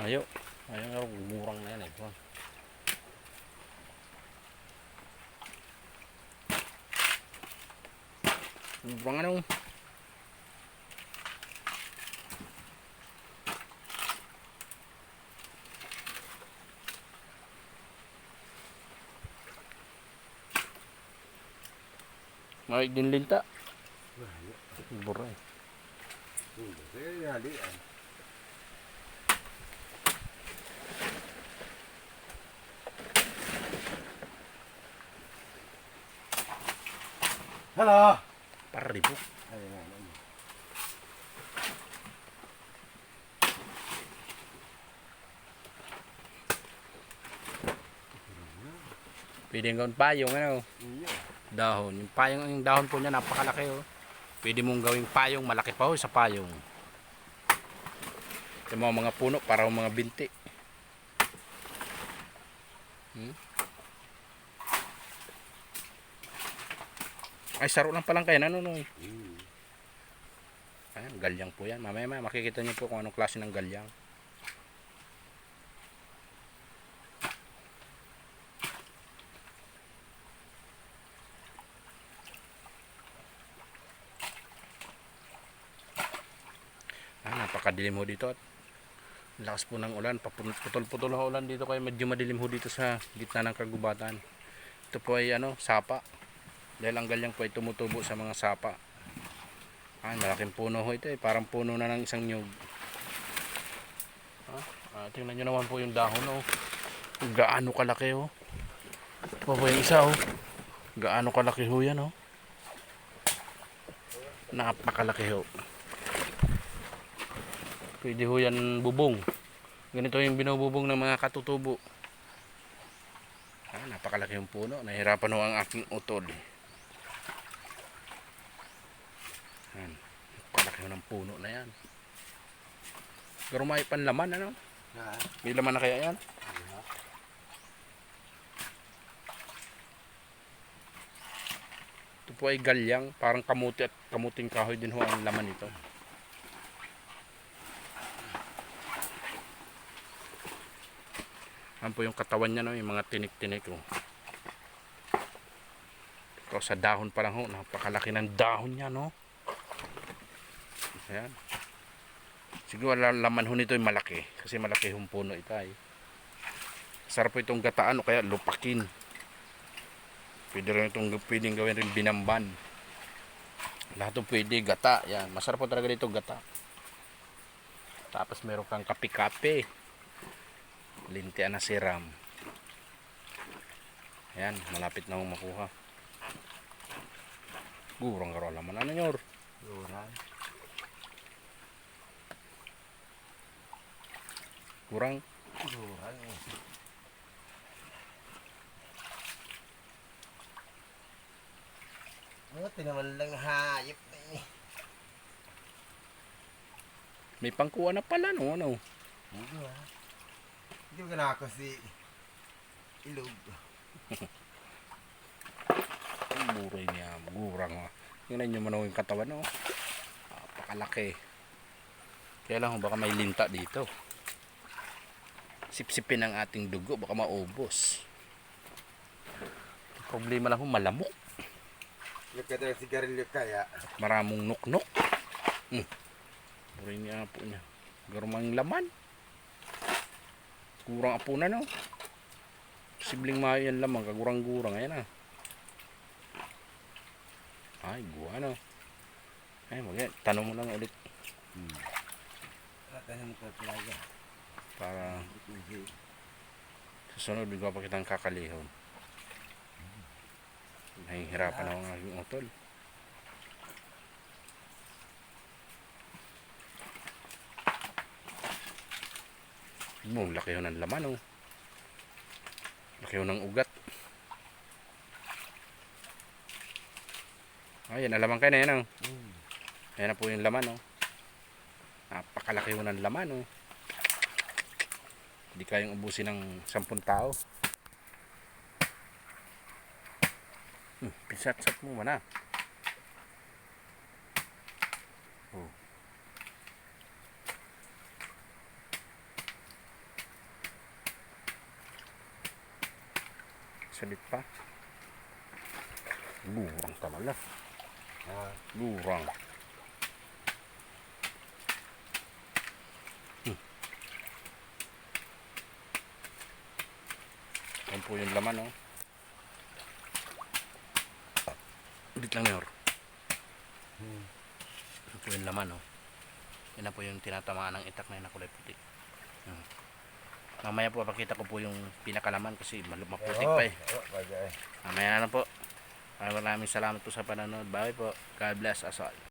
Ayo. Ayo nga murang na yan eh. Murang ano. Maig din linta. Buray. Halo. Paribu. Pwede gawin payong ano. Dahon. Yung dahon po niya napakalaki oh. Pwede mong gawing payong, malaki pa oh sa payong. Yung mga puno para mga binti. Ay, saro lang palang kayo, ano no? Ayan, galyang po yan. Mamaya makikita niyo po kung anong klase ng galyang. Napakadilim ho dito at lakas po ng ulan, putol-putol ang ulan dito kaya medyo madilim ho dito sa gitna ng kagubatan. Ito po ay sapa. Dahil ang galyang po ay tumutubo sa mga sapa. Malaking puno ho ito eh, parang puno na ng isang nyug. Tingnan nyo naman po yung dahon oh. Gaano kalaki oh. Ito po yung isa oh. Gaano kalaki ho yan oh. Napakalaki ho. Pwede ho yan bubong. Ganito yung binububong ng mga katutubo. Napakalaki yung puno. Nahirapan ho ang aking utol. Napakalaki ho ng puno na yan. Pero may panlaman ano? May laman na kaya yan? Ito po ay galyang. Parang kamuti at kamuting kahoy din ho ang laman nito. Yan po yung katawan niya, no? Yung mga tinik-tinik. Oh. Ito sa dahon pa lang ho. Napakalaki ng dahon niya, no? Ayan. Siguro laman ho nito yung malaki. Kasi malaki yung puno ito ay. Sarap po itong gataan o kaya lupakin. Pwede rin itong pwedeng gawin rin binamban. Lahat ito pwede gata. Yan. Masarap po talaga dito gata. Tapos meron kang kape-kape. Lintian na siram. Ayan, malapit na akong makuha. Gurang karo laman ano nyor. Gurang. Tinaman lang hayop na ini. May pangkuha na pala no ano. Hindi ko na ako si ilog. Ang buray niya, gurang. Tingnan nyo man yung katawan no. Napakalaki. Kaya lang baka may linta dito. Sipsipin ang ating dugo, baka maubos. Problema lang malamok. Nagkata ng sigarilyo kaya. Maramong nuknok. Buray niya po niya. Garumang laman. Kurang apunan no. Posibleng mayo yan lamang, kagurang-gurang. Ayan Ay, guwa no. Ay, tanong mo lang ulit. Tanong ko talaga. Para susunod, bigla pa kitang kakalihon. Nahihirapan ako ng aking utol. Laki yun ng laman oh. Laki yun ng ugat. Ayan, nalaman kayo na yan oh. Ayan na po yung laman oh. Napakalaki yun ng laman oh. Hindi kayang ubusin ng 10 tao. Pisat-sat mo man ah. Oh. Salit pa. Lurang talaga. Ah, Lurang. Yan po yung laman, oh. Ulit lang, Mayor. Yan po yung laman, oh. Yan na po yung tinatamaan ng itak na yun na kulay puti. Mamaya po papakita ko po yung pinakalaman kasi maputik pa eh. Mamaya na po. Maraming salamat po sa panonood. Bye po. God bless us all.